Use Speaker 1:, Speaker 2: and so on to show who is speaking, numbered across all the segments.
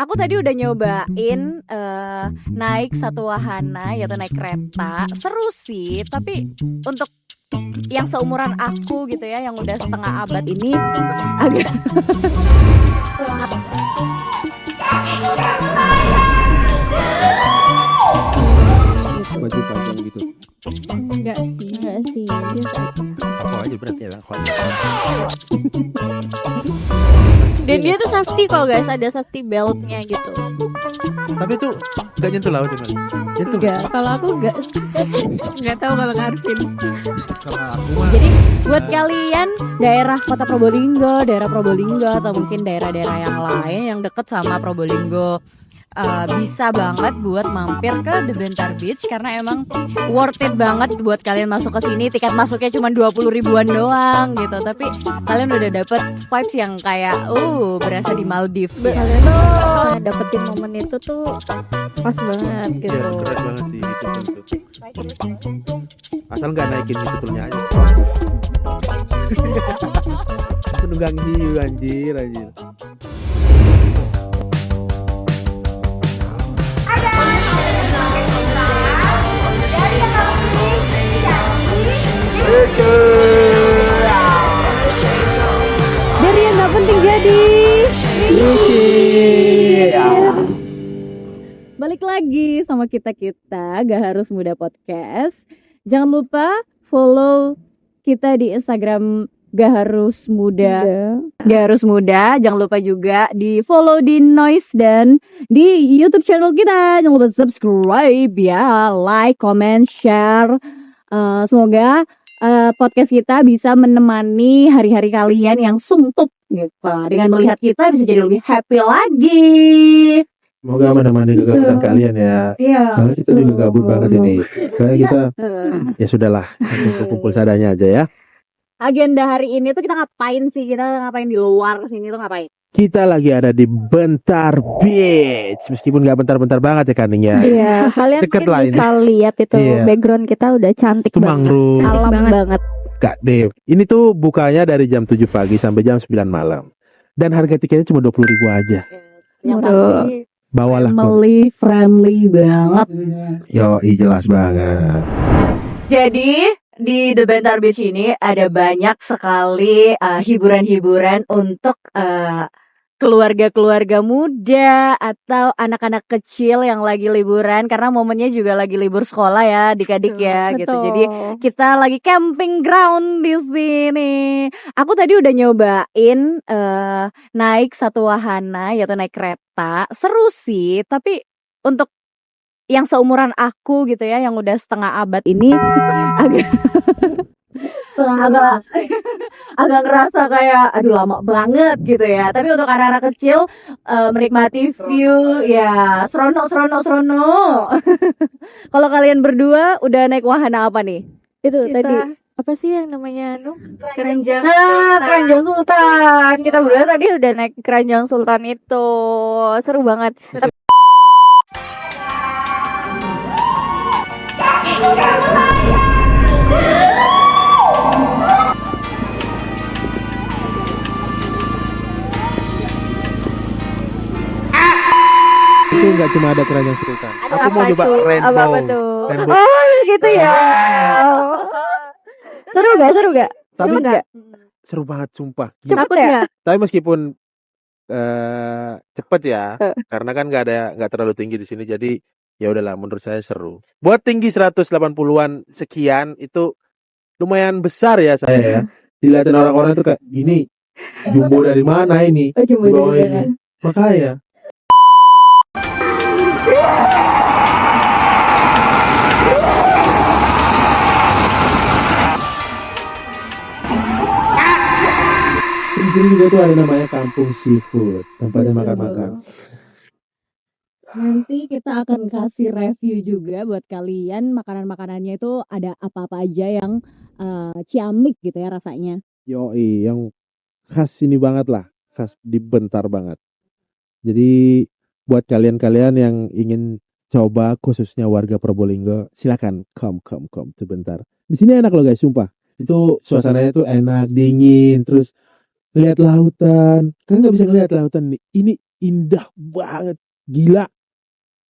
Speaker 1: Aku tadi udah nyobain naik satu wahana, yaitu naik kereta. Seru sih, tapi untuk yang seumuran aku gitu ya, yang udah setengah abad ini agak
Speaker 2: baju panjang gitu.
Speaker 3: Enggak sih, biasa aja.
Speaker 2: Apa aja berarti ya?
Speaker 3: Dan dia tuh safety kok guys, ada safety beltnya gitu.
Speaker 2: Tapi itu nggak nyentuh laut ya, Mas? Nyentuh.
Speaker 3: Enggak, kalau aku enggak. Enggak tahu kalau Arvin.
Speaker 2: Kalau aku mah
Speaker 1: Jadi buat kalian daerah Kota Probolinggo, daerah Probolinggo atau mungkin daerah-daerah yang lain yang deket sama Probolinggo, bisa banget buat mampir ke The Bentar Beach karena emang worth it banget buat kalian masuk ke sini. Tiket masuknya cuma 20 ribuan doang gitu, tapi kalian udah dapet vibes yang kayak berasa di Maldives ya.
Speaker 3: Kalian tuh dapetin momen itu tuh pas banget gitu.
Speaker 2: ya, keren banget sih itu tuh. Asal nggak naikin tutulnya aja sih. Penunggang hiu anjir.
Speaker 1: Dari yang gak penting jadi balik lagi sama kita Gak Harus Muda Podcast. Jangan lupa follow kita di Instagram Gak Harus Muda. Jangan lupa juga di follow di Noise dan di YouTube channel kita. Jangan lupa subscribe ya, like, comment, share. Semoga podcast kita bisa menemani hari-hari kalian yang suntuk gitu. Dengan melihat kita bisa jadi lebih happy lagi.
Speaker 2: Semoga menemani kegabutan kalian ya.
Speaker 1: Iya.
Speaker 2: Soalnya kita juga gabut banget ini. Kayak kita ya sudahlah, kumpul sadanya aja ya.
Speaker 1: Agenda hari ini tuh kita ngapain sih? Kita ngapain di luar sini tuh ngapain?
Speaker 2: Kita lagi ada di Bentar Beach. Meskipun nggak bentar-bentar banget ya Kaning ya.
Speaker 3: Iya, kalian
Speaker 2: Deket
Speaker 3: mungkin
Speaker 2: lah ini.
Speaker 3: bisa lihat itu
Speaker 2: Iya.
Speaker 3: background kita udah cantik
Speaker 2: Itu
Speaker 3: banget.
Speaker 2: mangrove.
Speaker 3: Alam banget.
Speaker 2: Kak Dev. Ini tuh bukanya dari jam 7 pagi sampai jam 9 malam. Dan harga tiketnya cuma 20 ribu aja.
Speaker 1: Yang
Speaker 3: Waduh.
Speaker 1: pasti
Speaker 2: Bawalah kok.
Speaker 1: friendly banget.
Speaker 2: Yoi, jelas banget.
Speaker 1: Jadi di The Bentar Beach ini ada banyak sekali hiburan-hiburan untuk keluarga-keluarga muda atau anak-anak kecil yang lagi liburan, karena momennya juga lagi libur sekolah ya adik-adik ya gitu.
Speaker 3: Betul.
Speaker 1: Jadi kita lagi camping ground di sini. Aku tadi udah nyobain naik satu wahana, yaitu naik kereta. Seru sih, tapi untuk yang seumuran aku gitu ya, yang udah setengah abad ini agak ngerasa kayak aduh lama banget gitu ya. Tapi untuk anak-anak kecil menikmati view ya serono. Kalau kalian berdua udah naik wahana apa nih?
Speaker 3: Itu tadi apa sih yang namanya
Speaker 1: Keranjang.
Speaker 3: Keranjang Sultan. Kita berdua tadi udah naik Keranjang Sultan itu. Seru banget.
Speaker 2: Itu nggak cuma ada keranjang Sultan.
Speaker 3: Ada
Speaker 2: Aku mau
Speaker 3: apa
Speaker 2: coba
Speaker 3: tuh?
Speaker 2: rainbow.
Speaker 3: Apa tuh?
Speaker 2: Rainbow.
Speaker 3: Oh gitu ya. Seru gak?
Speaker 2: Tapi
Speaker 3: Seru gak?
Speaker 2: seru banget sumpah.
Speaker 3: Takut gak?
Speaker 2: Tapi meskipun cepet ya,
Speaker 3: Eh.
Speaker 2: karena kan nggak terlalu tinggi di sini, jadi ya udahlah menurut saya seru. Buat tinggi 180-an sekian itu lumayan besar ya saya ya. Dilihatin orang-orang tuh kayak gini, jumbo dari mana ini?
Speaker 3: Oh, jumbo
Speaker 2: Di bawah
Speaker 3: dari
Speaker 2: ini.
Speaker 3: mana?
Speaker 2: Makanya di sini juga tuh ada namanya Kampung Seafood, tempatnya makan-makan.
Speaker 1: Nanti kita akan kasih review juga buat kalian makanan-makanannya itu ada apa-apa aja yang ciamik gitu ya rasanya.
Speaker 2: Yoi, yang khas ini banget lah, khas di Bentar banget. Jadi buat kalian-kalian yang ingin coba, khususnya warga Probolinggo, silakan come sebentar. Di sini enak loh guys, sumpah. Itu suasananya tuh enak, dingin, terus lihat lautan. Kalian nggak bisa ngelihat lautan nih. indah banget, gila.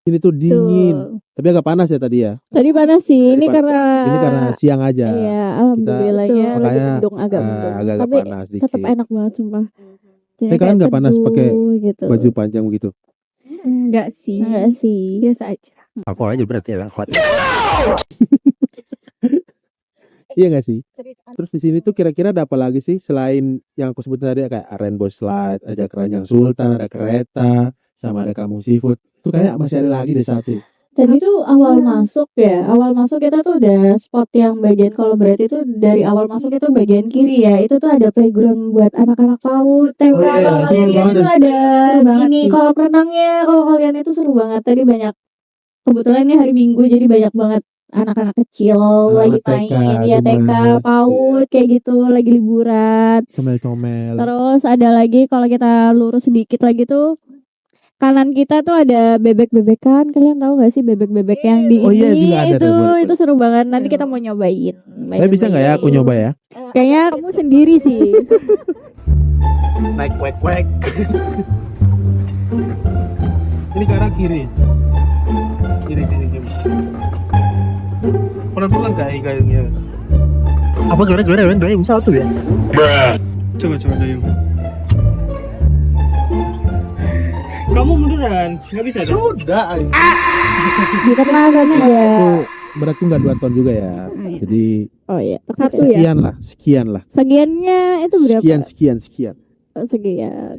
Speaker 2: Ini tuh dingin, tapi agak panas ya tadi ya.
Speaker 3: Tadi panas sih, ini
Speaker 2: Tadi
Speaker 3: karena
Speaker 2: karena siang aja.
Speaker 3: iya, alhamdulillahnya
Speaker 2: Makanya
Speaker 3: lagi mendung, agak mendung.
Speaker 2: agak
Speaker 3: Tapi
Speaker 2: panas dikit.
Speaker 3: tetap enak banget sumpah. Jadi
Speaker 2: Tapi kalian
Speaker 3: kayak
Speaker 2: nggak panas
Speaker 3: teduh
Speaker 2: pakai
Speaker 3: gitu.
Speaker 2: baju panjang begitu?
Speaker 4: Enggak sih.
Speaker 3: Enggak sih.
Speaker 4: Biasa aja.
Speaker 5: Aku aja berarti yang hot.
Speaker 2: Iya nggak sih? Terus di sini tuh kira-kira ada apa lagi sih selain yang aku sebutin tadi kayak Rainbow Slide, ada Keranjang Sultan, ada kereta, sama ada Kampung Seafood. Itu kayak masih ada lagi deh satu.
Speaker 3: Tadi tuh awal masuk ya, awal masuk kita tuh udah spot yang bagian, kalau berarti itu dari awal masuk itu bagian kiri ya, itu tuh ada playground buat anak-anak PAUD. Tapi
Speaker 2: Oh iya,
Speaker 3: kalau
Speaker 2: seru
Speaker 3: kalian lihat
Speaker 2: banget.
Speaker 3: tuh ada
Speaker 4: Seru banget
Speaker 3: ini
Speaker 4: sih.
Speaker 3: kolam renangnya, kalau kalian itu seru banget. Tadi banyak, kebetulan ini hari Minggu jadi banyak banget anak-anak kecil lagi
Speaker 2: Anak-anak TK,
Speaker 3: main, ya TK,
Speaker 2: gemes,
Speaker 3: PAUD kayak gitu, lagi liburan.
Speaker 2: Comel-comel.
Speaker 3: Terus ada lagi kalau kita lurus sedikit lagi tuh kanan kita tuh ada bebek-bebekan. Kalian tahu gak sih bebek-bebek yang di
Speaker 2: Oh iya,
Speaker 3: ini?
Speaker 2: juga ada
Speaker 3: itu
Speaker 2: tuh, boleh.
Speaker 3: itu seru banget. Nanti kita mau nyobain.
Speaker 2: Tapi bisa nggak ya aku nyoba ya?
Speaker 3: Kayaknya kamu sendiri sih.
Speaker 2: Naik kuek-kuek. Ini ke arah kiri. Kiri. Pelan-pelan kayaknya.
Speaker 5: Apa gara-gara dayung satu ya?
Speaker 6: Coba dayung. Kamu munduran, nggak bisa deh.
Speaker 2: Sudah.
Speaker 3: Di tengah ya.
Speaker 2: Itu beratku nggak 2 ton juga ya. Jadi
Speaker 3: Oh iya, satu ya.
Speaker 2: sekian lah.
Speaker 3: Segiannya itu berapa?
Speaker 2: Sekian.
Speaker 3: Oh, segian.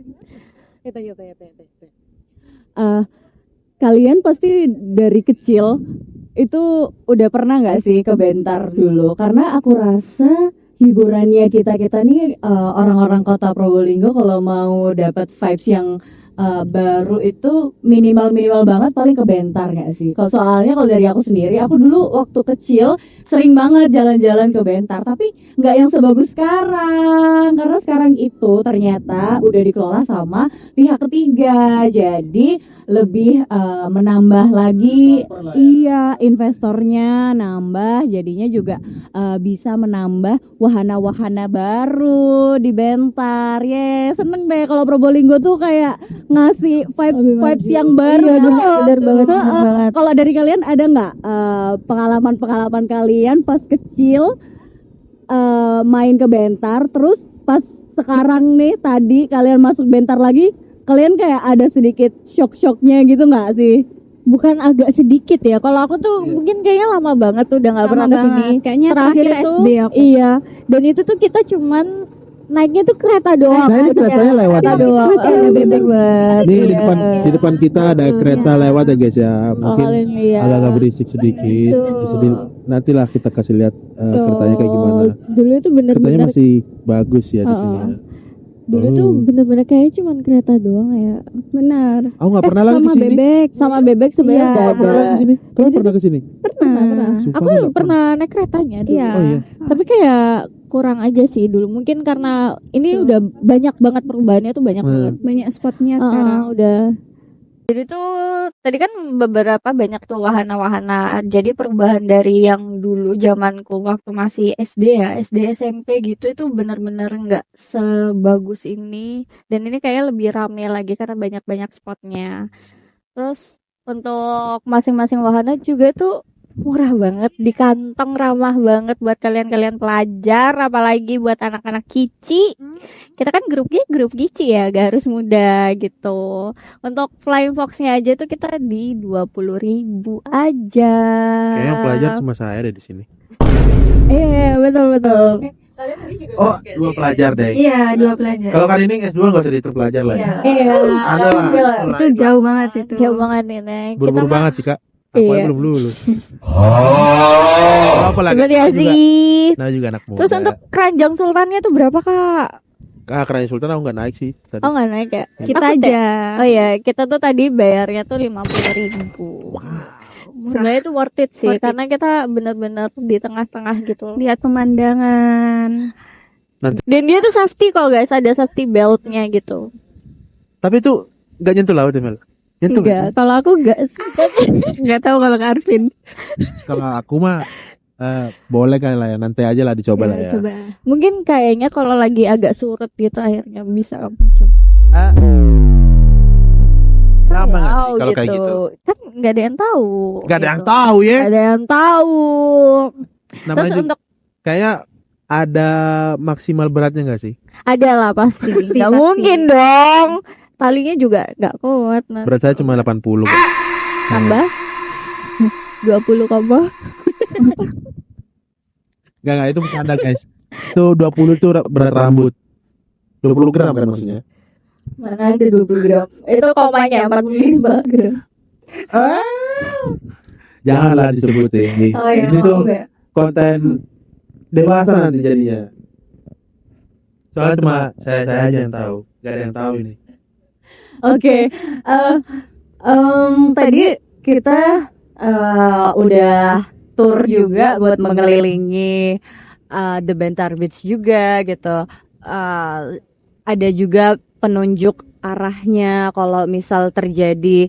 Speaker 1: Kalian pasti dari kecil itu udah pernah nggak sih ke Bentar dulu? Karena aku rasa hiburannya kita nih orang-orang kota Probolinggo kalau mau dapat vibes yang baru itu minimal banget paling ke Bentar nggak sih? Kalau soalnya kalau dari aku sendiri, aku dulu waktu kecil sering banget jalan-jalan ke Bentar, tapi nggak yang sebagus sekarang. Karena sekarang itu ternyata udah dikelola sama pihak ketiga, jadi lebih menambah lagi. Iya, investornya nambah, jadinya juga bisa menambah wahana-wahana baru di Bentar. Seneng deh kalau Probolinggo tuh kayak ngasih vibes yang baru.
Speaker 3: Iya,
Speaker 1: gitu.
Speaker 3: bener banget, bener
Speaker 1: Heeh.
Speaker 3: banget.
Speaker 1: Kalau dari kalian ada nggak pengalaman kalian pas kecil main ke Bentar, terus pas sekarang nih tadi kalian masuk Bentar lagi, kalian kayak ada sedikit shock-shocknya gitu nggak sih?
Speaker 3: Bukan agak sedikit ya. Kalau aku tuh mungkin kayaknya lama banget tuh udah nggak pernah
Speaker 4: Lama
Speaker 3: kesini.
Speaker 4: banget. Kayaknya
Speaker 3: Terakhir
Speaker 4: terakhir
Speaker 3: itu
Speaker 4: SD aku.
Speaker 3: Iya. Dan itu tuh kita cuman naiknya tuh kereta doang.
Speaker 2: Nah, ini keretanya lewat.
Speaker 3: Kereta doang.
Speaker 4: Masih ada
Speaker 3: Bener
Speaker 4: bebek.
Speaker 3: banget.
Speaker 2: Ini
Speaker 3: Iya.
Speaker 2: di depan kita ada kereta lewat ya guys ya. Mungkin
Speaker 3: kalian lihat.
Speaker 2: agak berisik sedikit.
Speaker 3: Tuh.
Speaker 2: Jadi nantilah kita kasih lihat keretanya kayak gimana.
Speaker 3: Dulu itu
Speaker 2: Keretanya
Speaker 3: bener-bener
Speaker 2: masih bagus ya di sini ya.
Speaker 3: dulu tuh bener-bener kayaknya cuman kereta doang ya.
Speaker 4: Benar.
Speaker 2: Aku nggak pernah lagi
Speaker 4: Sama
Speaker 2: ke sini.
Speaker 4: bebek.
Speaker 3: Sama bebek sebenarnya
Speaker 4: Iya.
Speaker 3: udah
Speaker 2: Nggak pernah lagi
Speaker 3: ada.
Speaker 2: ke sini. Kamu pernah ke sini?
Speaker 4: Pernah.
Speaker 2: Sumpah
Speaker 3: Aku
Speaker 2: nggak
Speaker 3: pernah naik keretanya dulu.
Speaker 4: Iya.
Speaker 2: Oh iya.
Speaker 3: Tapi kayak kurang aja sih dulu. Mungkin karena ini udah banyak banget perubahannya tuh banyak
Speaker 2: Hmm.
Speaker 3: banget.
Speaker 4: Banyak spotnya sekarang.
Speaker 3: Udah. Jadi tuh tadi kan beberapa banyak tuh wahana-wahana. Jadi perubahan dari yang dulu zamanku waktu masih SD ya, SD SMP gitu itu benar-benar nggak sebagus ini. Dan ini kayak lebih rame lagi karena banyak-banyak spotnya. Terus untuk masing-masing wahana juga tuh murah banget, di kantong, ramah banget buat kalian-kalian pelajar, apalagi buat anak-anak kici. Kita kan grupnya grup kici ya, gak harus muda gitu. Untuk Flying Fox-nya aja tuh kita di 20.000 aja.
Speaker 2: Kayaknya pelajar cuma saya deh di sini.
Speaker 3: Iya, betul.
Speaker 2: Oh, 2 pelajar deh.
Speaker 4: Iya, 2 pelajar.
Speaker 2: Kalau kali ini S2 nggak usah dihitung pelajar lah ya.
Speaker 3: Iya,
Speaker 2: Ada lah.
Speaker 3: gila.
Speaker 4: Itu jauh banget itu.
Speaker 3: Jauh banget nih, Nek.
Speaker 2: Buru-buru
Speaker 3: Kita
Speaker 2: banget sih kak. Aku aja
Speaker 3: Iya.
Speaker 2: belum lulus. Oh, apalagi
Speaker 3: Seperti ya
Speaker 2: juga.
Speaker 3: sih.
Speaker 2: Nah juga anak muda.
Speaker 3: Terus untuk keranjang sultannya tuh berapa, Kak?
Speaker 2: Keranjang Sultan aku nggak naik sih tadi.
Speaker 3: Oh, nggak naik ya?
Speaker 4: Kita
Speaker 3: Takut ya?
Speaker 4: aja.
Speaker 3: Oh iya, kita tuh tadi bayarnya tuh 50.000. Sebenarnya itu worth it sih,
Speaker 4: Worth it.
Speaker 3: karena kita benar-benar di tengah-tengah gitu.
Speaker 4: Lihat pemandangan.
Speaker 3: Dan dia tuh safety kok guys, ada safety beltnya gitu.
Speaker 2: Tapi itu nggak nyentuh laut ya Mel? Nyentuh nggak
Speaker 3: Enggak,
Speaker 2: sih?
Speaker 3: kalau aku enggak sih.
Speaker 4: Enggak tahu kalau Kak Arvin.
Speaker 2: Kalau aku mah boleh kali lah ya. Nanti aja lah dicoba lah ya.
Speaker 4: Coba.
Speaker 3: Mungkin kayaknya kalau lagi agak surut gitu akhirnya bisa kamu coba.
Speaker 2: gimana sih
Speaker 3: tahu
Speaker 2: kalau kayak gitu?
Speaker 3: Kan nggak ada yang tahu.
Speaker 2: Gak ada yang
Speaker 3: gitu.
Speaker 2: tahu ya.
Speaker 3: Nggak ada yang tahu.
Speaker 2: Namanya
Speaker 3: Terus
Speaker 2: juga,
Speaker 3: untuk
Speaker 2: kayak ada maksimal beratnya gak sih?
Speaker 3: ada lah pasti. Nggak
Speaker 4: pasti.
Speaker 3: mungkin dong. Talinya juga nggak kuat. Nah.
Speaker 2: Berat saya cuma 80 kok.
Speaker 3: Tambah 20 tambah.
Speaker 2: Gak, itu bercanda guys. Itu 20 itu berat rambut. 20 gram kan maksudnya.
Speaker 3: Mana ada 20 gram? Itu komanya 45 gram.
Speaker 2: Janganlah disebutin.
Speaker 3: Oh iya.
Speaker 2: Ini tuh
Speaker 3: enggak.
Speaker 2: konten dewasa nanti jadinya. Soalnya cuma saya aja yang tahu. Gak ada yang tahu ini.
Speaker 1: Oke, tadi kita udah tour juga buat mengelilingi The Bentar Beach juga gitu. Ada juga penunjuk arahnya kalau misal terjadi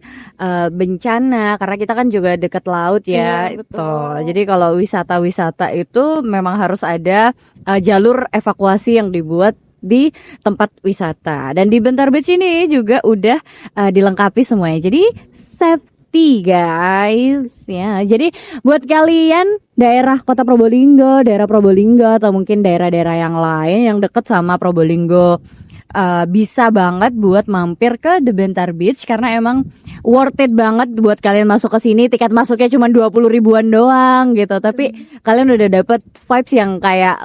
Speaker 1: bencana, karena kita kan juga deket laut ya.
Speaker 3: Iya, betul.
Speaker 1: Tuh. Jadi kalau wisata-wisata itu memang harus ada jalur evakuasi yang dibuat di tempat wisata. Dan di Bentar Beach ini juga udah dilengkapi semuanya. Jadi safety guys ya. Jadi buat kalian daerah Kota Probolinggo, daerah Probolinggo atau mungkin daerah-daerah yang lain yang deket sama Probolinggo, bisa banget buat mampir ke The Bentar Beach karena emang worth it banget buat kalian masuk ke sini. Tiket masuknya cuma 20 ribuan doang gitu. Tapi kalian udah dapet vibes yang kayak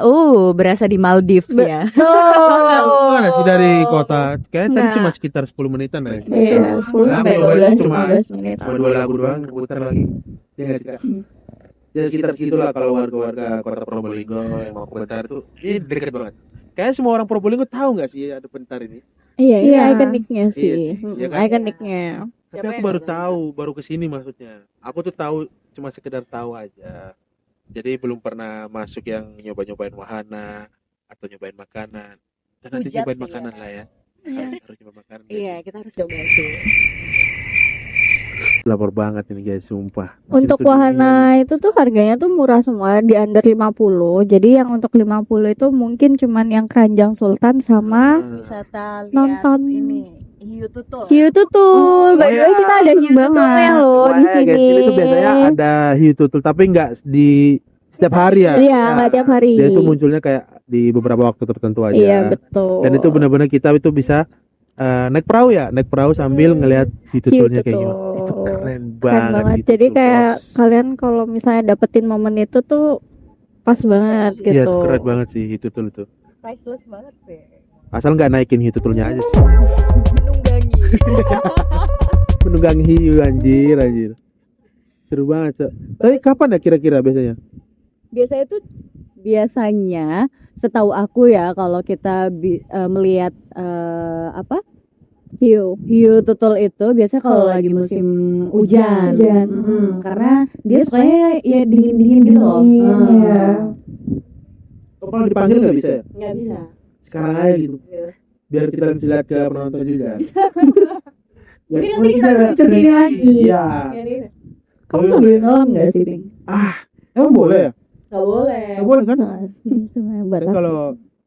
Speaker 1: berasa di Maldives ya.
Speaker 2: Mana sih dari kota? Kayaknya tadi
Speaker 3: Nggak.
Speaker 2: cuma sekitar 10 menitan ya.
Speaker 3: Iya, 10
Speaker 2: Nah,
Speaker 3: sampai
Speaker 2: aku nyobain
Speaker 3: 12
Speaker 2: cuma
Speaker 3: 15 menit.
Speaker 2: Cuma 2 lagu doang, putar lagi. Ya nggak sih Kak? Ya sekitar segitulah kalau warga-warga Kota Probolinggo yang mau ke Bentar itu ini deket banget. Kayaknya semua orang Probolinggo tahu nggak sih ada Bentar ini?
Speaker 3: Iya, ini
Speaker 4: Iya.
Speaker 3: ikoniknya
Speaker 2: Iya
Speaker 3: sih.
Speaker 2: sih, iya kan?
Speaker 3: Ikoniknya.
Speaker 2: Tapi aku baru tahu, baru kesini maksudnya. Aku tuh tahu cuma sekedar tahu aja. Jadi belum pernah masuk yang nyobain wahana atau nyobain makanan. Dan nanti
Speaker 1: Hujat
Speaker 2: nyobain
Speaker 1: sih
Speaker 2: makanan
Speaker 1: ya.
Speaker 2: lah ya. Harus nyobain makanan. guys.
Speaker 1: Iya, kita harus coba sih.
Speaker 2: Lapar banget ini guys, sumpah. Di sini
Speaker 3: Untuk
Speaker 2: tuh
Speaker 3: wahana itu tuh harganya tuh murah semua, di under 50. Jadi yang untuk 50 itu mungkin cuman yang Keranjang Sultan sama
Speaker 2: dingin.
Speaker 1: Wisata lihat
Speaker 3: Nonton.
Speaker 1: ini hiu tutul.
Speaker 3: hiu tutul. By the way,
Speaker 2: iya.
Speaker 3: kita ada hiu tutulnya loh di
Speaker 2: Makanya, guys,
Speaker 3: sini.
Speaker 2: ini tuh biasanya ada hiu tutul tapi nggak di setiap hari ya.
Speaker 3: Iya, nggak tiap hari.
Speaker 2: Dia itu munculnya kayak di beberapa waktu tertentu aja.
Speaker 3: Iya, betul.
Speaker 2: Dan itu benar-benar kita itu bisa naik perahu sambil ngelihat hiu tutulnya kayak gimana.
Speaker 3: tutul.
Speaker 2: Itu keren
Speaker 3: Keren
Speaker 2: banget.
Speaker 3: banget.
Speaker 2: hiu
Speaker 3: Jadi
Speaker 2: tutul,
Speaker 3: kayak
Speaker 2: bos.
Speaker 3: kalian kalau misalnya dapetin momen itu tuh pas banget
Speaker 2: Iya,
Speaker 3: gitu.
Speaker 2: keren banget sih hiu tutul itu.
Speaker 1: Priceless banget sih.
Speaker 2: Asal nggak naikin hiu tutulnya aja sih.
Speaker 1: Menunggangi.
Speaker 2: Menunggang hiu anjir. Seru banget, Cok. Tapi kapan ya kira-kira biasanya?
Speaker 1: Biasanya setahu aku ya kalau kita melihat hiu tutul itu biasanya kalau lagi musim hujan.
Speaker 3: Hujan.
Speaker 1: Karena dia sukanya ya dingin-dingin gitu loh.
Speaker 3: Iya.
Speaker 2: Oh, kalau dipanggil nggak bisa ya?
Speaker 1: Nggak bisa.
Speaker 2: Sekarang aja gitu. Biar kita bisa lihat ke penonton juga.
Speaker 1: Jadi nanti kita harus
Speaker 3: kesini lagi.
Speaker 2: Iya.
Speaker 3: Kamu sambil nyelam nggak sih, Bing?
Speaker 2: Emang boleh ya?
Speaker 1: Nggak boleh.
Speaker 2: Nggak boleh kan?
Speaker 3: Semuanya buat
Speaker 2: Tapi
Speaker 3: aku.
Speaker 2: kalau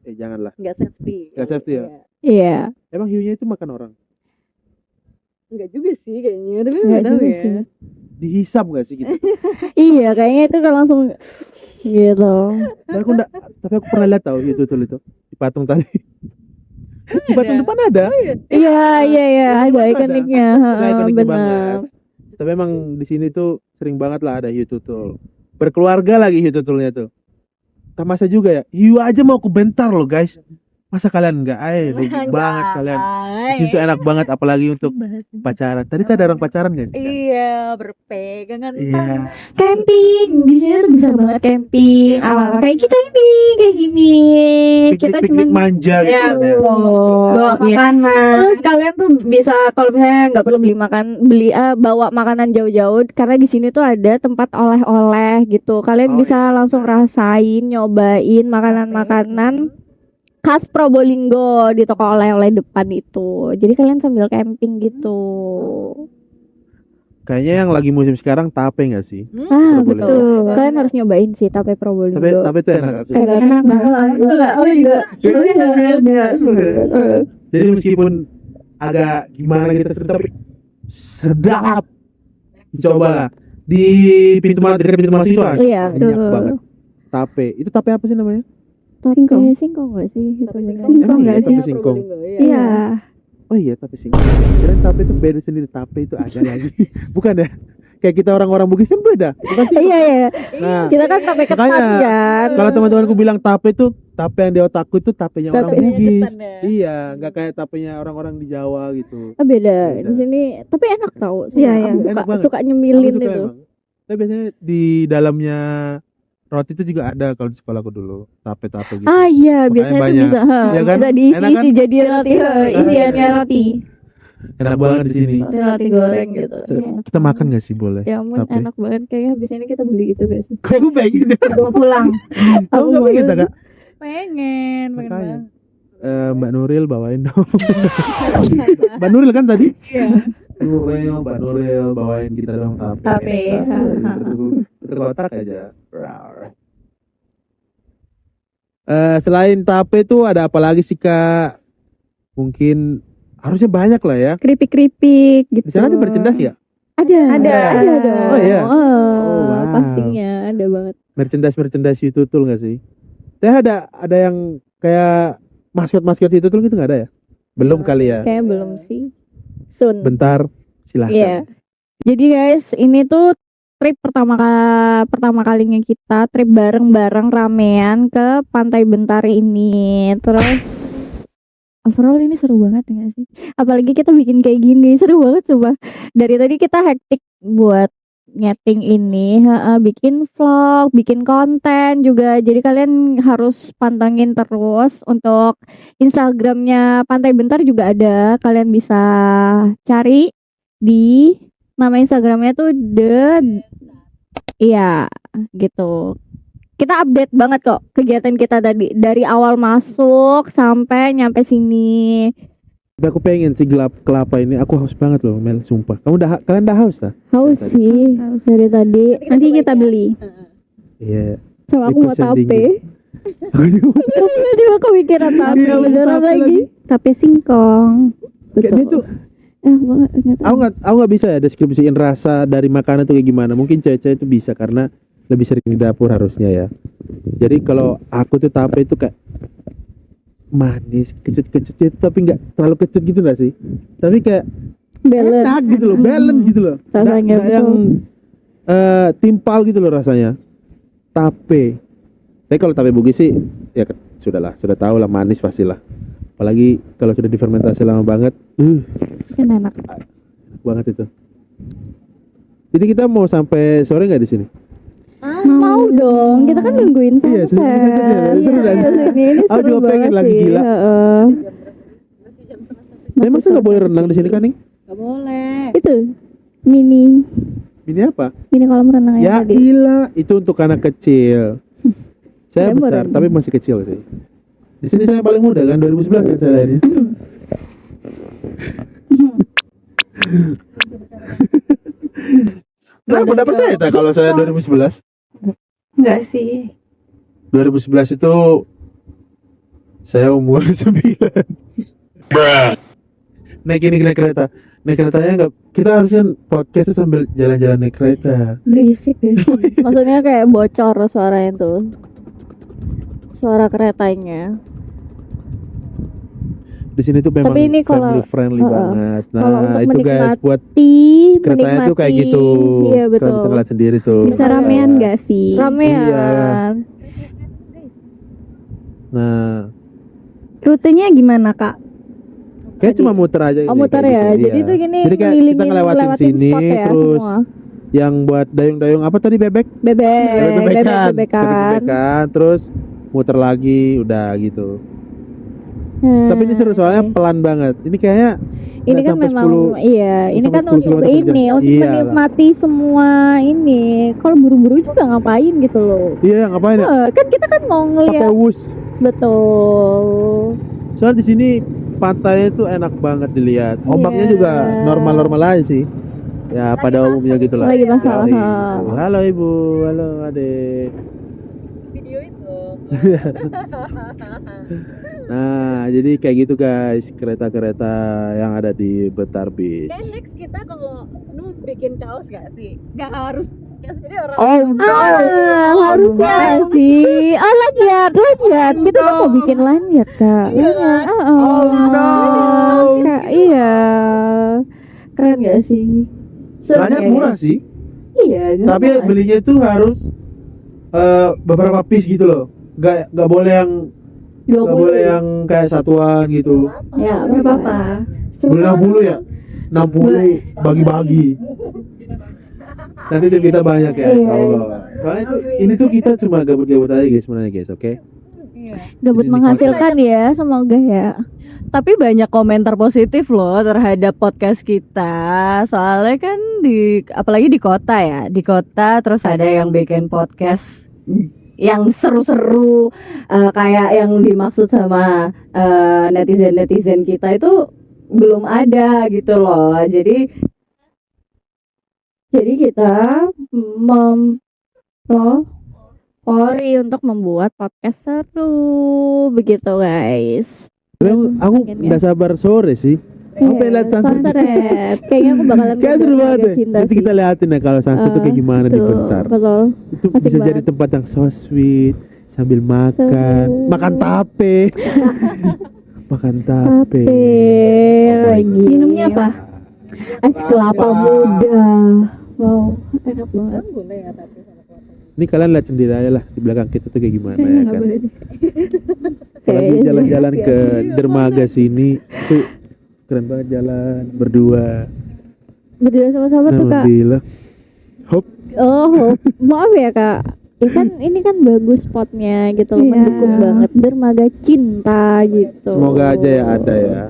Speaker 2: janganlah.
Speaker 1: Nggak safety.
Speaker 2: Nggak safety ya?
Speaker 3: Iya.
Speaker 2: Emang hiunya itu makan orang?
Speaker 1: Enggak juga sih kayaknya. Tapi
Speaker 3: Nggak
Speaker 1: nggak tahu
Speaker 3: juga
Speaker 1: ya.
Speaker 3: sih.
Speaker 2: Dihisap nggak sih gitu?
Speaker 3: Iya, kayaknya itu kan langsung gitu.
Speaker 2: Tapi aku pernah lihat tahu hiu tutul itu di patung tadi. Di patung depan ada.
Speaker 3: Iya, ada
Speaker 2: Ada.
Speaker 3: ikoniknya.
Speaker 2: Ada ikoniknya
Speaker 3: Benar.
Speaker 2: banget. Tapi emang di sini tuh sering banget lah ada hiu tutul. Berkeluarga lagi hiu tutulnya tuh. Tak masa juga ya. Hiu aja mau ke Bentar loh guys. Masa kalian enggak? Rugi banget kalian. Di situ enak banget apalagi untuk pacaran. Tadi tuh ada orang pacaran guys.
Speaker 1: Iya, berpegangan.
Speaker 2: Iya.
Speaker 3: Camping di sini tuh bisa banget camping. Kayak kita ini kayak gini. Kita
Speaker 2: Piknik
Speaker 3: cuma
Speaker 2: manja
Speaker 3: ya,
Speaker 2: gitu.
Speaker 3: bawa makanan. Terus kalian tuh bisa kalau misalnya nggak perlu bawa makanan jauh-jauh karena di sini tuh ada tempat oleh-oleh gitu. Kalian
Speaker 2: Oh,
Speaker 3: bisa langsung rasain, nyobain makanan-makanan khas Probolinggo di toko oleh-oleh depan itu. Jadi kalian sambil camping gitu.
Speaker 2: Kayaknya yang lagi musim sekarang tape nggak sih?
Speaker 3: Betul.
Speaker 2: Probolinggo.
Speaker 3: Kalian harus nyobain sih tape Probolinggo.
Speaker 2: Tape itu enak.
Speaker 3: Enak banget.
Speaker 2: Jadi meskipun agak gimana gitu tapi sedap. Coba lah di dekat pintu masuk itu
Speaker 3: Iya,
Speaker 2: banyak
Speaker 4: tuh.
Speaker 2: banget. Tape. Itu tape apa sih namanya?
Speaker 4: Singkong.
Speaker 3: Singkong nggak sih?
Speaker 4: Singkong
Speaker 2: Emang
Speaker 4: nggak
Speaker 2: iya,
Speaker 4: sih?
Speaker 2: tape singkong.
Speaker 4: Iya.
Speaker 2: Oh iya, tape singkong. Kirain tape itu beda sendiri. Tape itu ada lagi. Bukan ya? Kayak kita orang-orang Bugis kan beda. Bukan sih?
Speaker 3: Iya iya.
Speaker 2: Nah,
Speaker 3: Kita kan sampai ketan
Speaker 2: makanya,
Speaker 3: kan.
Speaker 2: kalau teman-temanku bilang tape itu tape yang di otakku itu tapenya orang
Speaker 3: Tapenya
Speaker 2: Bugis.
Speaker 1: ketan ya?
Speaker 2: Iya, nggak kayak tapenya orang-orang di Jawa gitu.
Speaker 3: Beda.
Speaker 2: Beda.
Speaker 3: Di sini tapi enak tau.
Speaker 4: Iya, iya.
Speaker 3: Aku
Speaker 2: Enak banget.
Speaker 3: suka nyemilin
Speaker 2: Aku suka
Speaker 3: itu.
Speaker 2: emang. Tapi biasanya di dalamnya roti itu juga ada kalau di sekolahku dulu, tape-tape gitu.
Speaker 3: Ah iya,
Speaker 2: Makanya
Speaker 3: biasanya tuh
Speaker 2: banyak.
Speaker 3: bisa,
Speaker 2: Iya kan?
Speaker 3: bisa diisi
Speaker 2: Enak kan?
Speaker 3: jadi roti, isiannya roti,
Speaker 2: Enak banget di sini.
Speaker 3: roti goreng gitu.
Speaker 2: Kita makan gak sih boleh?
Speaker 3: Ya ampun,
Speaker 2: Tape.
Speaker 3: enak banget. Kayaknya habis ini kita beli itu gak sih?
Speaker 2: Kayak gue pengen deh.
Speaker 3: Bawa pulang.
Speaker 2: Kamu nggak
Speaker 3: mau
Speaker 2: pengen
Speaker 3: beli.
Speaker 2: tak, Kak?
Speaker 1: Pengen
Speaker 2: Makanya.
Speaker 1: banget.
Speaker 2: Mbak Nuril bawain dong. Mbak Nuril kan tadi?
Speaker 1: Iya.
Speaker 2: Mbak Nuril bawain kita dong tape.
Speaker 3: Tape.
Speaker 2: Satu kotak aja. Selain tape itu ada apa lagi sih, Kak? Mungkin harusnya banyak lah ya.
Speaker 4: Keripik-keripik gitu.
Speaker 2: Di sana ada merchandise ya?
Speaker 3: Ada.
Speaker 2: Oh, iya.
Speaker 3: Oh,
Speaker 2: wow.
Speaker 3: pastinya ada banget.
Speaker 2: Merchandise itu tuh nggak sih? Ada yang kayak maskot itu tuh gitu nggak ada ya? Belum kali ya.
Speaker 3: Kayak belum sih. Soon.
Speaker 2: Bentar, silahkan.
Speaker 3: Iya. Jadi guys, ini tuh trip pertama kalinya kita trip bareng-bareng ramean ke Pantai Bentar ini. Terus overall ini seru banget enggak sih? Apalagi kita bikin kayak gini, seru banget coba. Dari tadi kita hektik buat nyeting ini, bikin vlog, bikin konten juga. Jadi kalian harus pantengin terus untuk Instagramnya Pantai Bentar juga ada. Kalian bisa cari di nama Instagramnya tuh iya gitu. Kita update banget kok kegiatan kita tadi dari awal masuk sampai nyampe sini.
Speaker 2: Tapi aku pengen sih kelapa ini. Aku haus banget loh, Mel, sumpah. Kalian dah haus tak?
Speaker 3: Haus
Speaker 2: Dari
Speaker 3: sih
Speaker 4: Haus.
Speaker 3: dari tadi.
Speaker 4: Nanti kita beli.
Speaker 2: Iya.
Speaker 3: Sama aku mau
Speaker 2: Request yang
Speaker 3: tape.
Speaker 2: tinggi. Aku juga mau
Speaker 3: Tadi aku kepikiran tape
Speaker 2: Iya,
Speaker 3: beneran
Speaker 2: tape
Speaker 3: lagi.
Speaker 4: Tape singkong.
Speaker 2: Kayak dia tuh,
Speaker 3: Banget, nggak tahu.
Speaker 2: aku nggak bisa ya deskripsiin rasa dari makanan tuh kayak gimana. Mungkin cewek-cewek itu bisa karena lebih sering di dapur harusnya ya. Jadi kalau aku tuh tape itu kayak manis, kecut-kecut itu tapi nggak terlalu kecut gitu nggak sih? Tapi kayak
Speaker 3: Balance.
Speaker 2: enak gitu loh, balance gitu loh.
Speaker 3: Rasanya
Speaker 2: Nggak
Speaker 3: betul.
Speaker 2: yang timpal gitu loh rasanya. Tape. Tapi kalau tape Bugis sih ya sudah tahu lah manis pastilah. Apalagi kalau sudah difermentasi lama banget,
Speaker 3: Kan enak.
Speaker 2: banget itu. Jadi kita mau sampai sore nggak di sini?
Speaker 3: Mau dong, kita kan nungguin
Speaker 2: Iya,
Speaker 3: sunset.
Speaker 2: seru dah sih.
Speaker 3: Ini
Speaker 2: Aku
Speaker 3: seru
Speaker 2: juga pengen
Speaker 3: banget
Speaker 2: lagi,
Speaker 3: sih.
Speaker 2: gila.
Speaker 3: Heeh.
Speaker 2: Tapi masa nggak boleh renang di sini kan nih?
Speaker 1: Gak boleh.
Speaker 3: Itu mini
Speaker 2: Ini apa?
Speaker 3: kolam renang yang
Speaker 2: Ya
Speaker 3: tadi.
Speaker 2: gila, itu untuk anak kecil. Saya
Speaker 3: Saya
Speaker 2: besar,
Speaker 3: baru-
Speaker 2: tapi masih kecil sih. Di sini saya paling muda kan, 2011 kan saya lahirnya. Kenapa dapat saya tak kalau saya 2011?
Speaker 4: Enggak sih.
Speaker 2: 2011 itu saya umur 9. Naik kereta. Naik keretanya enggak, kita harusnya podcast sambil jalan-jalan naik kereta.
Speaker 3: Berisik deh. Maksudnya kayak bocor suaranya tuh. Suara keretanya.
Speaker 2: Di sini tuh memang
Speaker 3: Tapi ini kalau-
Speaker 2: family friendly banget.
Speaker 3: kalau
Speaker 2: Nah,
Speaker 3: untuk
Speaker 2: itu guys buat
Speaker 3: Menikmati
Speaker 2: keretanya tuh kayak gitu.
Speaker 3: Iya
Speaker 2: Kalian
Speaker 3: betul.
Speaker 2: bisa ngeliat sendiri tuh.
Speaker 4: Bisa ramean enggak sih?
Speaker 3: Ramean.
Speaker 2: Iya. Nah,
Speaker 4: Rutenya gimana, Kak?
Speaker 2: kayak cuma muter aja.
Speaker 3: Oh
Speaker 2: ini,
Speaker 3: muter
Speaker 2: kayak
Speaker 3: ya.
Speaker 2: gitu.
Speaker 3: Jadi
Speaker 2: Iya.
Speaker 3: tuh gini
Speaker 2: Jadi kayak kita ngelewatin sini
Speaker 3: spot ya,
Speaker 2: terus
Speaker 3: semua.
Speaker 2: yang buat dayung-dayung apa tadi bebek?
Speaker 3: Bebekan.
Speaker 2: Bebekan, terus muter lagi udah gitu.
Speaker 3: Hmm.
Speaker 2: Tapi ini seru soalnya pelan banget. Ini kayaknya
Speaker 3: Ini
Speaker 2: nggak
Speaker 3: kan
Speaker 2: sampai
Speaker 3: memang
Speaker 2: 10
Speaker 3: iya, ini
Speaker 2: sampai
Speaker 3: kan
Speaker 2: 10
Speaker 3: untuk
Speaker 2: kilometer per jam.
Speaker 3: ini untuk
Speaker 2: Iya lah.
Speaker 3: menikmati semua ini. Kalau buru-buru juga ngapain gitu loh.
Speaker 2: Iya, ngapain ya?
Speaker 3: Kan kita kan mau
Speaker 2: Pakai
Speaker 3: ngeliat
Speaker 2: wus.
Speaker 3: betul.
Speaker 2: Soalnya di sini pantainya tuh enak banget dilihat. Ombaknya
Speaker 3: Iya.
Speaker 2: juga normal-normal aja sih. Ya pada umumnya gitu lah.
Speaker 3: Lagi pasang.
Speaker 2: Yoi. Halo Ibu, halo Adek.
Speaker 1: Video itu
Speaker 2: Nah, jadi kayak gitu guys, kereta-kereta yang ada di Bentar Beach.
Speaker 1: Kayak next kita kalau lu bikin kaos gak sih? Gak harus jadi orang.
Speaker 2: Oh no.
Speaker 3: Harusnya sih. Lanyard. Kita tuh mau bikin lanyard, Kak.
Speaker 2: Oh no.
Speaker 3: Kak, iya. Keren gak sih?
Speaker 2: Lanyard murah sih,
Speaker 3: Iya,
Speaker 2: tapi belinya itu harus beberapa piece gitu loh. Gak boleh yang kayak satuan gitu.
Speaker 3: Ya, berapa?
Speaker 2: Beli 60 ya? 60 bagi-bagi. Nanti tim kita banyak ya,
Speaker 3: Iya.
Speaker 2: Allah. Soalnya ini tuh kita cuma gabut-gabut aja guys sebenarnya guys, oke?
Speaker 3: Gabut
Speaker 2: Jadi
Speaker 3: menghasilkan ya, semoga ya.
Speaker 1: Tapi banyak komentar positif loh terhadap podcast kita. Soalnya kan apalagi di kota ya. Di kota terus ada yang bikin podcast yang seru-seru kayak yang dimaksud sama netizen kita itu belum ada gitu loh. Jadi
Speaker 3: kita Polri untuk membuat podcast seru begitu guys.
Speaker 2: Aku nggak sabar sore sih. Aku pengen lihat sunset.
Speaker 3: Kayaknya aku bakalan
Speaker 2: Kayak seru banget deh.
Speaker 3: cinta
Speaker 2: Nanti kita liatin ya kalau sunset tuh kayak gimana di Bentar.
Speaker 3: Betul.
Speaker 2: Itu
Speaker 3: Asik
Speaker 2: bisa jadi
Speaker 3: banget.
Speaker 2: tempat yang so sweet sambil makan,
Speaker 3: Seru.
Speaker 2: makan tape. Makan tape.
Speaker 3: Lagi.
Speaker 4: Minumnya apa?
Speaker 3: Es kelapa muda. Wow, enak banget.
Speaker 2: Ini kalian lihat sendiri aja lah di belakang kita tuh kayak gimana ya kan. Lagi
Speaker 3: Kayaknya
Speaker 2: jalan-jalan ke dermaga sini tuh keren banget jalan berdua.
Speaker 3: berdua sama-sama tuh Kak.
Speaker 2: Alhamdulillah. Hop.
Speaker 3: Oh, maaf ya Kak. Ya kan ini kan bagus spotnya gitu loh,
Speaker 4: Iya.
Speaker 3: mendukung banget dermaga cinta gitu.
Speaker 2: Semoga aja ya ada ya.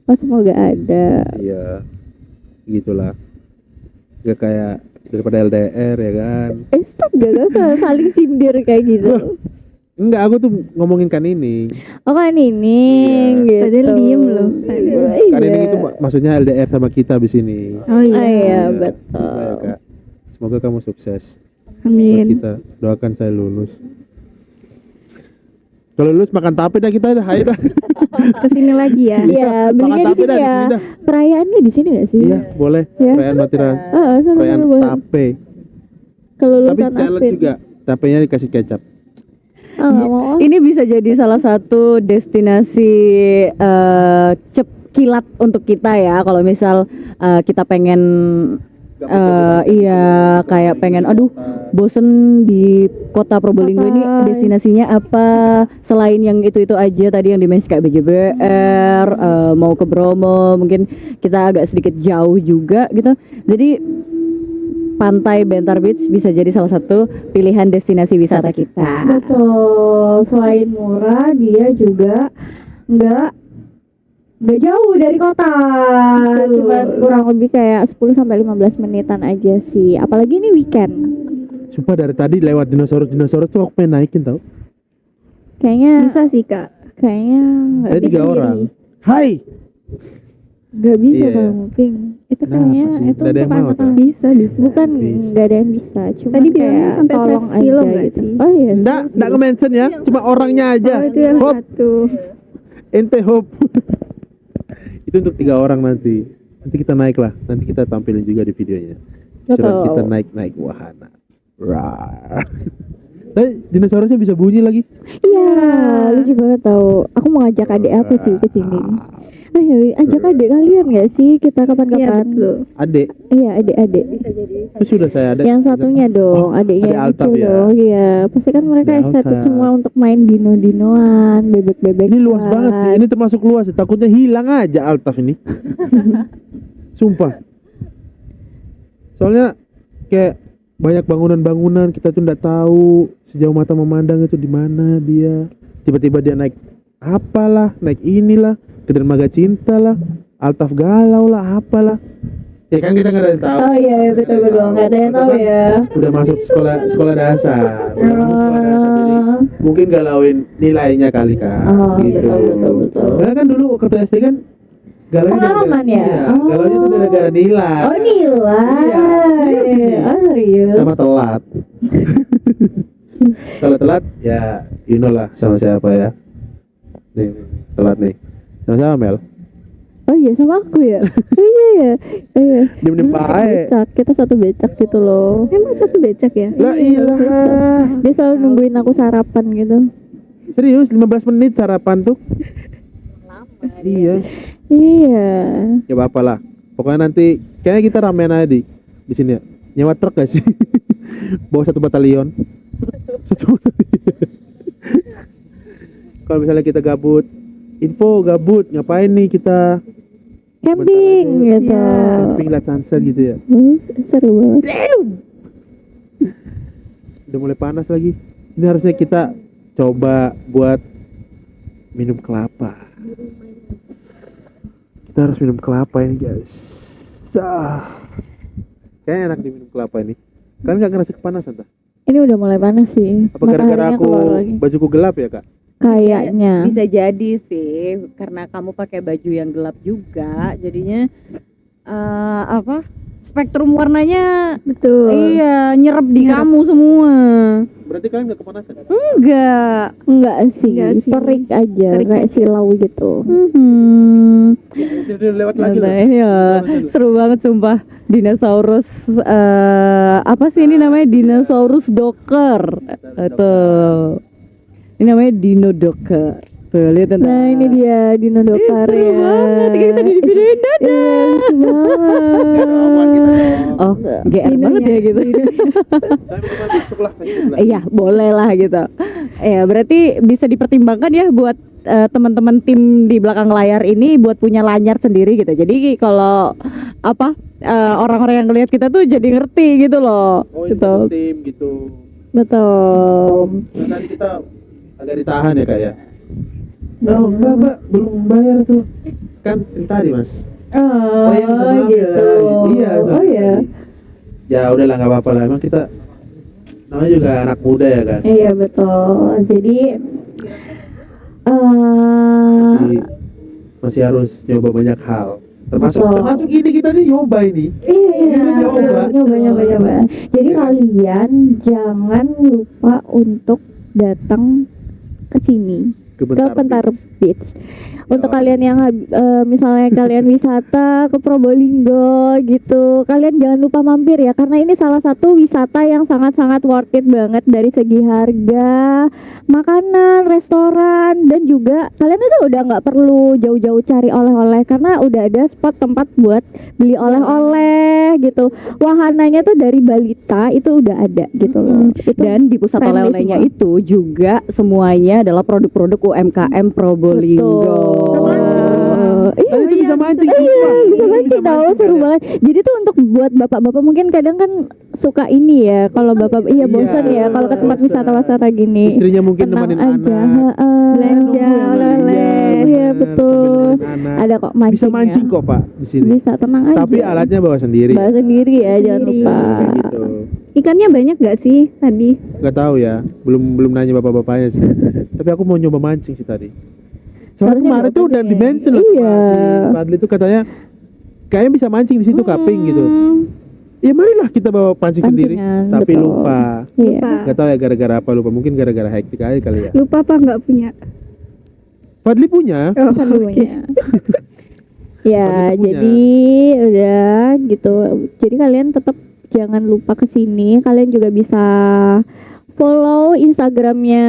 Speaker 3: Oh, semoga ada.
Speaker 2: Iya. Gitulah. Gak kayak daripada LDR ya kan.
Speaker 3: Stop gak usah saling sindir kayak gitu.
Speaker 2: Enggak, aku tuh ngomongin kan ini.
Speaker 3: Oh kan ini gitu.
Speaker 4: Padahal diem loh.
Speaker 2: Kan ini itu maksudnya LDR sama kita abis ini.
Speaker 4: Oh iya.
Speaker 3: Iya,
Speaker 2: Semoga
Speaker 3: betul.
Speaker 2: ya, Kak. Semoga kamu sukses. Buat
Speaker 4: Amin.
Speaker 2: kita doakan saya lulus. Kalau lulus makan tape dah kita dah, ayo dah.
Speaker 4: Kesini lagi ya.
Speaker 3: Iya, belinya di
Speaker 2: tape
Speaker 3: sini
Speaker 2: dah, di
Speaker 3: ya.
Speaker 2: sini dah.
Speaker 3: Perayaannya di sini gak sih?
Speaker 2: Iya, boleh.
Speaker 3: Ya.
Speaker 2: Perayaan Matira,
Speaker 3: Sama
Speaker 2: perayaan
Speaker 3: boleh.
Speaker 2: tape.
Speaker 3: Kelulusan
Speaker 2: Tapi challenge
Speaker 3: Afin.
Speaker 2: juga, tapenya dikasih kecap.
Speaker 3: Nggak mau.
Speaker 1: ini bisa jadi salah satu destinasi kilat untuk kita ya. Kalau misal kita pengen iya kayak pengen bosen di kota Probolinggo ini destinasinya apa selain yang itu aja tadi yang dimention kayak BJBR mau ke Bromo mungkin kita agak sedikit jauh juga gitu. Jadi pantai Bentar Beach bisa jadi salah satu pilihan destinasi wisata kita.
Speaker 3: Betul. Selain murah, dia juga nggak jauh dari kota. Cuma kurang lebih kayak 10 sampai 15 menitan aja sih. Apalagi ini weekend.
Speaker 2: Sumpah dari tadi lewat dinosaurus tuh aku pengen naikin tau.
Speaker 3: Kayaknya
Speaker 4: Bisa sih Kak.
Speaker 3: kayaknya nggak
Speaker 2: Ada
Speaker 3: bisa
Speaker 2: 3 orang.
Speaker 3: sendiri.
Speaker 2: Hai.
Speaker 3: Nggak bisa
Speaker 2: Iya.
Speaker 3: kalau mungkin. Itu
Speaker 2: Kenapa
Speaker 3: kayaknya
Speaker 2: sih?
Speaker 3: itu
Speaker 2: Nggak ada yang
Speaker 3: untuk
Speaker 2: mau,
Speaker 3: anak-anak.
Speaker 4: Bisa.
Speaker 3: Bukan
Speaker 2: Bisa.
Speaker 3: nggak ada yang bisa. Cuma
Speaker 4: Tadi bilangnya
Speaker 3: kayak
Speaker 4: sampai
Speaker 3: tolong
Speaker 4: 100 kilo
Speaker 3: aja
Speaker 4: nggak
Speaker 3: gitu.
Speaker 4: sih?
Speaker 3: Oh iya.
Speaker 2: Enggak
Speaker 3: serius.
Speaker 2: nge-mention ya, cuma orangnya aja.
Speaker 4: Oh itu yang
Speaker 2: Hop,
Speaker 4: satu.
Speaker 2: ente hop. Itu untuk 3 orang nanti. Nanti kita naik lah. Nanti kita tampilin juga di videonya. Surat
Speaker 3: Betul.
Speaker 2: kita naik wahana. Rar. Tapi dinosaurusnya bisa bunyi lagi.
Speaker 3: Iya, lucu banget tau. Aku mau ngajak adik aku sih ke sini. Ayo, ajak adik kalian gak sih kita
Speaker 4: Iya
Speaker 3: kapan-kapan?
Speaker 4: betul.
Speaker 2: Adek,
Speaker 3: Iya, adik-adik.
Speaker 2: itu sudah saya ada.
Speaker 3: Yang satunya dong, adiknya
Speaker 2: adek
Speaker 3: yang
Speaker 2: Altaf
Speaker 3: kecil
Speaker 2: ya.
Speaker 3: dong. Iya, pasti kan mereka
Speaker 2: Adek
Speaker 3: excited
Speaker 2: Altaf.
Speaker 3: semua untuk main dino-dinoan, bebek-bebek.
Speaker 2: Ini luas banget sih. Ini termasuk luas. Takutnya hilang aja Altaf ini. Sumpah. Soalnya kayak banyak bangunan-bangunan kita tuh nggak tahu sejauh mata memandang itu di mana dia. Tiba-tiba dia naik apalah, naik inilah, ke dermaga cinta lah, Altaf galau lah, apalah. Ya kan kita nggak ada yang tahu.
Speaker 3: Oh iya, betul-betul. Nggak ada yang tahu ya.
Speaker 2: Udah masuk sekolah dasar. Udah masuk sekolah dasar. Jadi mungkin galauin nilainya kali kan.
Speaker 3: Oh,
Speaker 2: gitu.
Speaker 3: betul.
Speaker 2: Karena kan dulu waktu SD kan galaunya
Speaker 3: Pengalaman ya?
Speaker 2: Iya, galaunya tuh gara-gara nilai.
Speaker 3: Oh, nilai.
Speaker 2: Iya, serius ini.
Speaker 3: Oh, serius.
Speaker 2: Sama telat. Kalau telat ya You know lah sama siapa ya. Nih, telat nih. Sama siapa Mel?
Speaker 4: Oh iya sama aku ya. Oh iya ya. Oh iya.
Speaker 2: Diem-diem
Speaker 4: Dulu naik
Speaker 2: baik.
Speaker 4: becak, kita satu becak gitu loh.
Speaker 7: Emang satu becak ya?
Speaker 2: La
Speaker 4: Iya,
Speaker 2: ilah.
Speaker 4: Dia selalu nungguin aku sarapan gitu.
Speaker 2: Serius 15 menit sarapan tuh. Iya.
Speaker 4: Iya.
Speaker 2: Ya apa lah. Pokoknya nanti kayaknya kita ramean aja di sini ya. Nyewa truk gak sih? Bawa satu batalion. Satu batalion. Kalau misalnya kita gabut, ngapain nih kita?
Speaker 4: Camping
Speaker 2: Bentar aja.
Speaker 4: gitu.
Speaker 2: Camping lihat sunset gitu ya.
Speaker 4: Seru banget.
Speaker 2: Udah mulai panas lagi. Ini harusnya kita coba buat minum kelapa. Kita harus minum kelapa ini guys. Kayaknya enak diminum kelapa ini. Kalian gak ngerasa kepanasan tak?
Speaker 4: Ini udah mulai panas sih.
Speaker 2: Apa gara-gara
Speaker 4: Mataharinya
Speaker 2: aku
Speaker 4: keluar lagi.
Speaker 2: bajuku gelap ya kak?
Speaker 4: Kayaknya.
Speaker 1: Bisa jadi sih karena kamu pakai baju yang gelap juga, jadinya spektrum warnanya
Speaker 4: Betul.
Speaker 1: iya nyerap di kamu semua.
Speaker 2: Berarti kalian gak kepanasan?
Speaker 1: Enggak.
Speaker 4: Enggak sih.
Speaker 7: Enggak sih.
Speaker 4: Terik aja.
Speaker 7: Terik
Speaker 4: Kayak
Speaker 7: aja.
Speaker 4: silau gitu.
Speaker 2: Udah lewat lagi loh.
Speaker 1: Iya, seru banget sumpah. Dinosaurus apa sih ini namanya? Dinosaurus docker. Tuh. Ini namanya Dino Docker. Tuh, lihat tuh.
Speaker 4: Nah ini dia Dino Dokar
Speaker 1: seru
Speaker 4: ya.
Speaker 1: banget. Kita divideoin dadah.
Speaker 4: Iya, lucu banget.
Speaker 1: Oh, GR banget ya gitu. Iya, boleh lah gitu. Ya, berarti bisa dipertimbangkan ya buat teman-teman tim di belakang layar ini buat punya lanyar sendiri gitu. Jadi kalau orang-orang yang ngelihat kita tuh jadi ngerti gitu loh.
Speaker 2: Oh ini
Speaker 1: Gitu.
Speaker 2: tim gitu.
Speaker 4: Betul.
Speaker 2: Nah, tadi kita agak ditahan ya kak ya. Oh enggak mbak, belum bayar tuh. Kan ini tadi mas.
Speaker 4: Oh,
Speaker 2: iya, minta maaf ya.
Speaker 4: gitu.
Speaker 2: Iya,
Speaker 4: Oh
Speaker 2: soalnya
Speaker 4: ya.
Speaker 2: tadi. Ya udahlah nggak apa-apa lah. Emang kita namanya juga anak muda ya kan.
Speaker 4: Iya betul. Jadi
Speaker 2: Masih harus nyoba banyak hal. Termasuk
Speaker 4: Betul.
Speaker 2: ini kita nih nyoba ini.
Speaker 4: iya,
Speaker 2: Nyoba.
Speaker 4: nyoba. Jadi kalian jangan lupa untuk datang ke sini, ke Bentar Beach. Untuk kalian yang misalnya kalian wisata ke Probolinggo gitu, kalian jangan lupa mampir ya, karena ini salah satu wisata yang sangat-sangat worth it banget dari segi harga, makanan, restoran, dan juga kalian itu udah nggak perlu jauh-jauh cari oleh-oleh karena udah ada spot tempat buat beli oleh-oleh gitu. Wahananya tuh dari balita itu udah ada gitu loh. Itu
Speaker 1: Dan di pusat
Speaker 4: friendly
Speaker 1: oleh-olehnya
Speaker 4: semua.
Speaker 1: itu juga semuanya adalah produk-produk UMKM Probolinggo.
Speaker 2: Bisa mancing.
Speaker 4: Iya,
Speaker 2: Kalian tuh bisa mancing
Speaker 4: iya,
Speaker 2: sumpah.
Speaker 4: bisa mancing tahu seru
Speaker 2: kalian.
Speaker 4: banget. Jadi tuh untuk buat bapak-bapak mungkin kadang kan suka ini ya kalau bapak
Speaker 2: Iya,
Speaker 4: bosan ya kalau ke tempat
Speaker 2: bosan.
Speaker 4: wisata-wisata gini.
Speaker 2: Istrinya mungkin
Speaker 4: Tenang
Speaker 2: nemenin
Speaker 4: aja,
Speaker 2: anak.
Speaker 7: Belanja oleh-oleh.
Speaker 4: Iya betul.
Speaker 2: Sambil nemenin anak.
Speaker 4: Ada kok mancing.
Speaker 2: Bisa mancing kok pak di sini.
Speaker 4: Bisa tenang aja.
Speaker 2: Tapi alatnya bawa sendiri.
Speaker 4: bawa sendiri ya, jangan
Speaker 7: Sendiri.
Speaker 4: lupa.
Speaker 2: Kayak gitu.
Speaker 7: Ikannya banyak gak sih tadi?
Speaker 2: Gak tahu ya, belum nanya bapak-bapaknya sih. Tapi aku mau nyoba mancing sih tadi. Soalnya
Speaker 4: Harusnya
Speaker 2: kemarin tuh
Speaker 4: nyoba
Speaker 2: udah
Speaker 4: deh.
Speaker 2: di-mention loh
Speaker 4: Iya.
Speaker 2: sama si Fadli tuh katanya kayaknya bisa mancing di situ kaping gitu. Ya marilah kita bawa pancing sendiri.
Speaker 4: Pancingan,
Speaker 2: Tapi
Speaker 4: betul.
Speaker 2: lupa.
Speaker 4: Iya.
Speaker 7: Lupa.
Speaker 2: Gak tahu ya gara-gara apa lupa. Mungkin gara-gara hektik aja kali ya.
Speaker 7: Lupa apa nggak punya?
Speaker 2: Fadli punya.
Speaker 7: Oh,
Speaker 4: Dulunya. Ya,
Speaker 2: Fadli punya.
Speaker 4: jadi udah gitu. Jadi kalian tetap jangan lupa kesini. Kalian juga bisa follow Instagramnya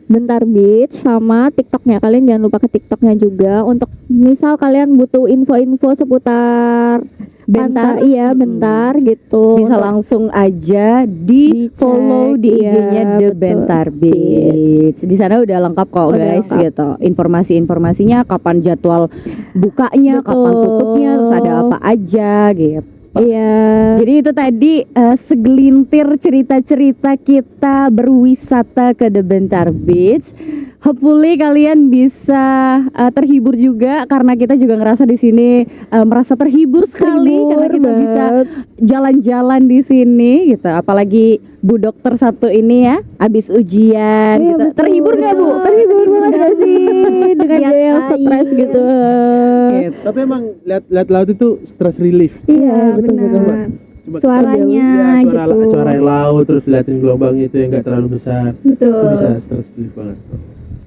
Speaker 4: Bentar Beach sama TikToknya. Kalian jangan lupa ke TikToknya juga. Untuk misal kalian butuh info-info seputar
Speaker 1: Bentar.
Speaker 4: pantai, iya bentar gitu.
Speaker 1: Bisa
Speaker 4: Untuk-
Speaker 1: langsung aja di
Speaker 4: Dicek,
Speaker 1: follow di
Speaker 4: iya,
Speaker 1: IG-nya The
Speaker 4: betul.
Speaker 1: Bentar Beach. Di sana udah lengkap kok
Speaker 4: Udah
Speaker 1: guys
Speaker 4: lengkap.
Speaker 1: gitu. Informasi-informasinya kapan jadwal bukanya,
Speaker 4: Betul.
Speaker 1: kapan tutupnya, terus ada apa aja gitu.
Speaker 4: Iya.
Speaker 1: Jadi itu tadi segelintir cerita-cerita kita berwisata ke The Bentar Beach. Hopefully kalian bisa terhibur juga karena kita juga ngerasa di sini merasa terhibur sekali karena kita bisa jalan-jalan di sini gitu. Apalagi Bu Dokter satu ini ya, abis ujian
Speaker 4: Iya,
Speaker 1: gitu.
Speaker 4: betul.
Speaker 1: Terhibur nggak Bu?
Speaker 4: Terhibur banget gak sih dengan
Speaker 1: Iya
Speaker 4: dia yang
Speaker 1: sekali.
Speaker 4: stres gitu.
Speaker 1: Gitu.
Speaker 2: Tapi emang lihat laut itu stress relief.
Speaker 4: Iya, betul.
Speaker 7: benar.
Speaker 2: Cuma
Speaker 7: suaranya
Speaker 2: ya, suara
Speaker 7: gitu.
Speaker 2: suara air laut terus liatin gelombangnya itu yang nggak terlalu besar.
Speaker 7: Betul.
Speaker 2: Itu bisa stress relief banget.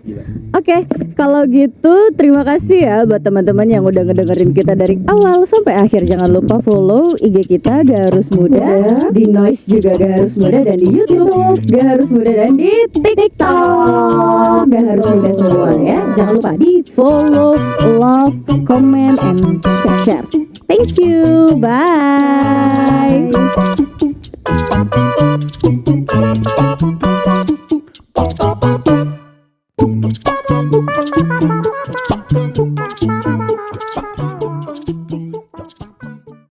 Speaker 2: Gila.
Speaker 1: Oke, kalau gitu terima kasih ya buat teman-teman yang udah ngedengerin kita dari awal sampai akhir. Jangan lupa follow IG kita Gak Harus Muda, di Noise juga Gak Harus Muda, dan di YouTube Gak Harus Muda, dan di TikTok Gak Harus Muda semua ya. Jangan lupa di follow, love, comment, and share. Thank you, bye.
Speaker 2: Bye.